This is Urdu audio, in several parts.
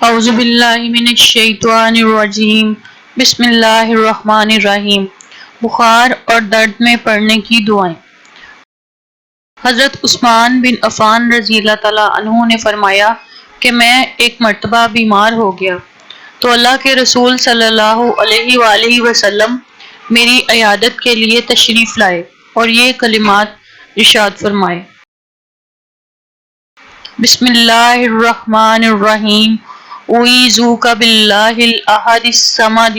اعوذ باللہ من الشیطان الرجیم، بسم اللہ الرحمن الرحیم۔ بخار اور درد میں پڑھنے کی دعائیں۔ حضرت عثمان بن عفان رضی اللہ تعالیٰ عنہ نے فرمایا کہ میں ایک مرتبہ بیمار ہو گیا تو اللہ کے رسول صلی اللہ علیہ وآلہ وسلم میری عیادت کے لیے تشریف لائے اور یہ کلمات ارشاد فرمائے: بسم اللہ الرحمن الرحیم، اعوذ باللہ الاحد الصمد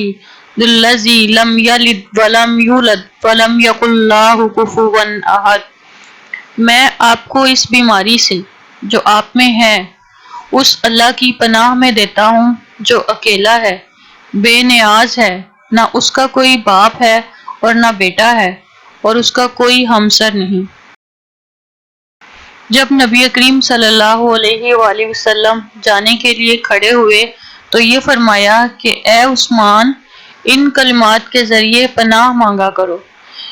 الذی لم یلد ولم یولد ولم یکن لہ کفوا احد۔ میں آپ کو اس بیماری سے جو آپ میں ہے اس اللہ کی پناہ میں دیتا ہوں جو اکیلا ہے، بے نیاز ہے، نہ اس کا کوئی باپ ہے اور نہ بیٹا ہے، اور اس کا کوئی ہمسر نہیں۔ جب نبی کریم صلی اللہ علیہ وآلہ وسلم جانے کے لیے کھڑے ہوئے تو یہ فرمایا کہ اے عثمان، ان کلمات کے ذریعے پناہ مانگا کرو،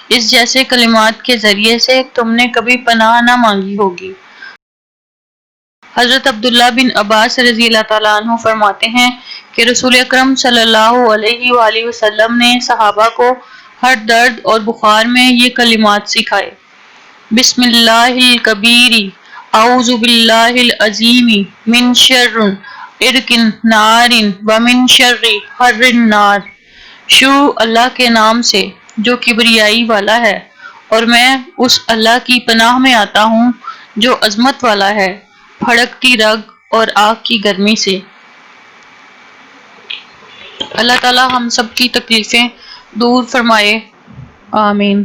اس جیسے کلمات کے ذریعے سے تم نے کبھی پناہ نہ مانگی ہوگی۔ حضرت عبداللہ بن عباس رضی اللہ تعالیٰ عنہ فرماتے ہیں کہ رسول اکرم صلی اللہ علیہ وآلہ وسلم نے صحابہ کو ہر درد اور بخار میں یہ کلمات سکھائے: بسم اللہ الکبیر، اعوذ باللہ العظیم من شر عرق نار ومن شر حر النار۔ شروع اللہ کے نام سے جو کبریائی والا ہے، اور میں اس اللہ کی پناہ میں آتا ہوں جو عظمت والا ہے، بھڑکتی رگ اور آگ کی گرمی سے۔ اللہ تعالی ہم سب کی تکلیفیں دور فرمائے، آمین۔